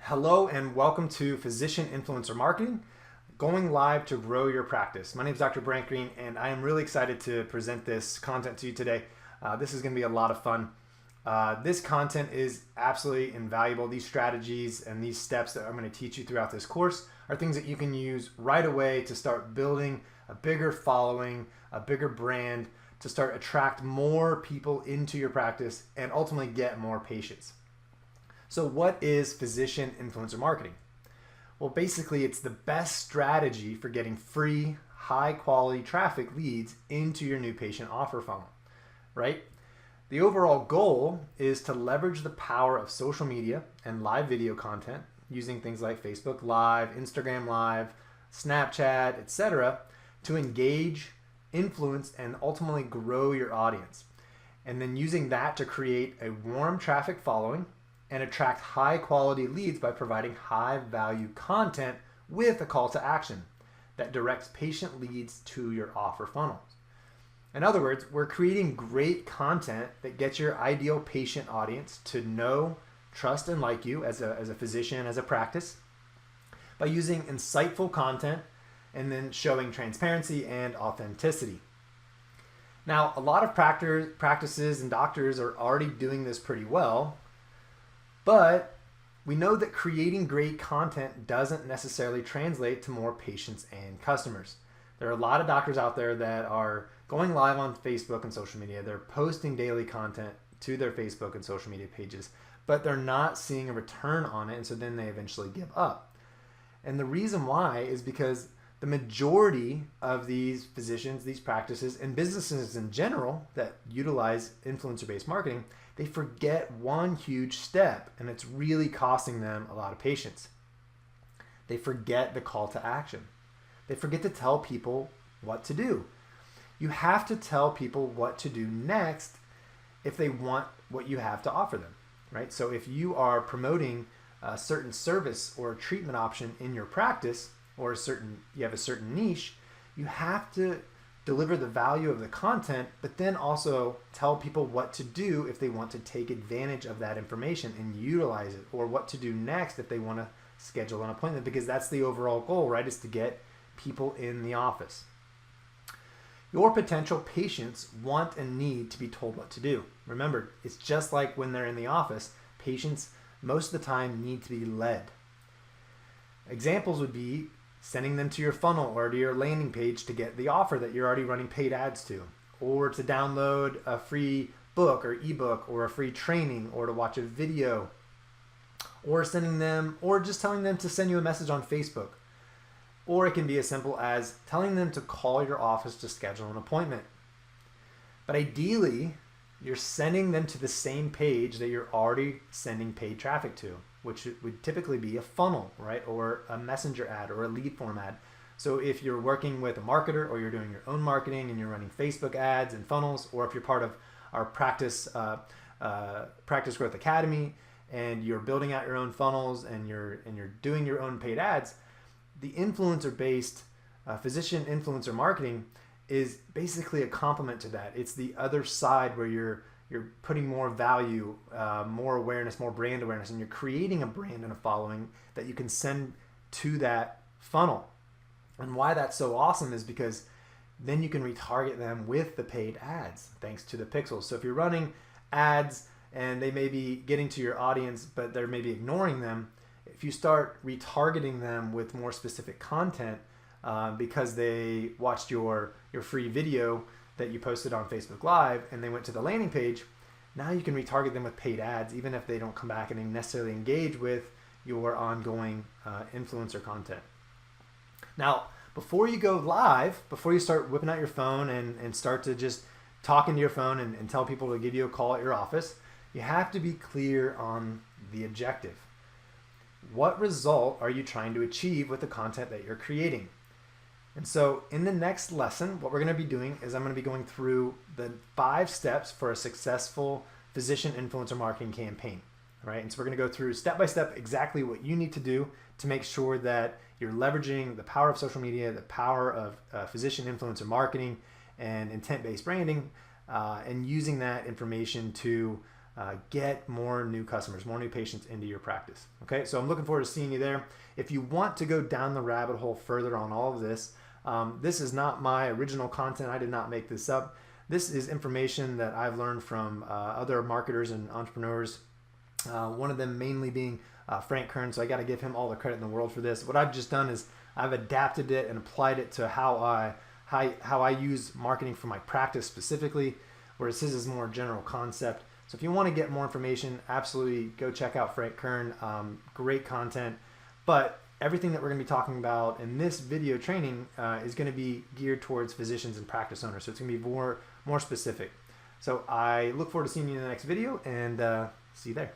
Hello and welcome to Physician Influencer Marketing, going live to grow your practice. My name is Dr. Brant Green and I am really excited to present this content to you today. This is going to be a lot of fun. This content is absolutely invaluable. These strategies and these steps that I'm going to teach you throughout this course are things that you can use right away to start building a bigger following, a bigger brand, to start attract more people into your practice and ultimately get more patients. So what is physician influencer marketing? Well, basically it's the best strategy for getting free, high quality traffic leads into your new patient offer funnel, right? The overall goal is to leverage the power of social media and live video content using things like Facebook Live, Instagram Live, Snapchat, etc. to engage, influence, and ultimately grow your audience. And then using that to create a warm traffic following and attract high quality leads by providing high value content with a call to action that directs patient leads to your offer funnels. In other words, we're creating great content that gets your ideal patient audience to know, trust, and like you as a physician, as a practice, by using insightful content and then showing transparency and authenticity. Now, a lot of practices and doctors are already doing this pretty well, but we know that creating great content doesn't necessarily translate to more patients and customers. There are a lot of doctors out there that are going live on Facebook and social media. They're posting daily content to their Facebook and social media pages, but they're not seeing a return on it, and so then they eventually give up. And the reason why is because the majority of these physicians, these practices, and businesses in general that utilize influencer-based marketing, they forget one huge step, and it's really costing them a lot of patience. They forget the call to action. They forget to tell people what to do. You have to tell people what to do next if they want what you have to offer them, right? So if you are promoting a certain service or a treatment option in your practice, or you have a certain niche, you have to deliver the value of the content, but then also tell people what to do if they want to take advantage of that information and utilize it, or what to do next if they want to schedule an appointment, because that's the overall goal, right? Is to get people in the office. Your potential patients want and need to be told what to do. Remember, it's just like when they're in the office, patients most of the time need to be led. Examples would be sending them to your funnel or to your landing page to get the offer that you're already running paid ads to, or to download a free book or ebook or a free training, or to watch a video, or sending them, or just telling them to send you a message on Facebook. Or it can be as simple as telling them to call your office to schedule an appointment. But ideally, you're sending them to the same page that you're already sending paid traffic to, which would typically be a funnel, right? Or a messenger ad or a lead form ad. So if you're working with a marketer, or you're doing your own marketing and you're running Facebook ads and funnels, or if you're part of our Practice Growth Academy and you're building out your own funnels and you're doing your own paid ads, the influencer-based physician influencer marketing is basically a complement to that. It's the other side where you're putting more value, more awareness, more brand awareness, and you're creating a brand and a following that you can send to that funnel. And why that's so awesome is because then you can retarget them with the paid ads thanks to the pixels. So if you're running ads and they may be getting to your audience, but they're maybe ignoring them, if you start retargeting them with more specific content because they watched your free video that you posted on Facebook Live and they went to the landing page, now you can retarget them with paid ads even if they don't come back and necessarily engage with your ongoing influencer content. Now, before you go live, before you start whipping out your phone and start to just talk into your phone and tell people to give you a call at your office, you have to be clear on the objective. What result are you trying to achieve with the content that you're creating? And so in the next lesson, what we're going to be doing is I'm going to be going through the 5 steps for a successful physician influencer marketing campaign, right? And so we're going to go through step by step exactly what you need to do to make sure that you're leveraging the power of social media, the power of physician influencer marketing and intent-based branding, and using that information to get more new customers, more new patients into your practice. Okay, so I'm looking forward to seeing you there. If you want to go down the rabbit hole further on all of this, this is not my original content. I did not make this up. This is information that I've learned from other marketers and entrepreneurs. One of them mainly being Frank Kern, so I got to give him all the credit in the world for this. What I've just done is I've adapted it and applied it to how I use marketing for my practice specifically, whereas his is more general concept. So if you want to get more information, absolutely go check out Frank Kern. Great content, but everything that we're going to be talking about in this video training is going to be geared towards physicians and practice owners. So it's going to be more specific. So I look forward to seeing you in the next video, and see you there.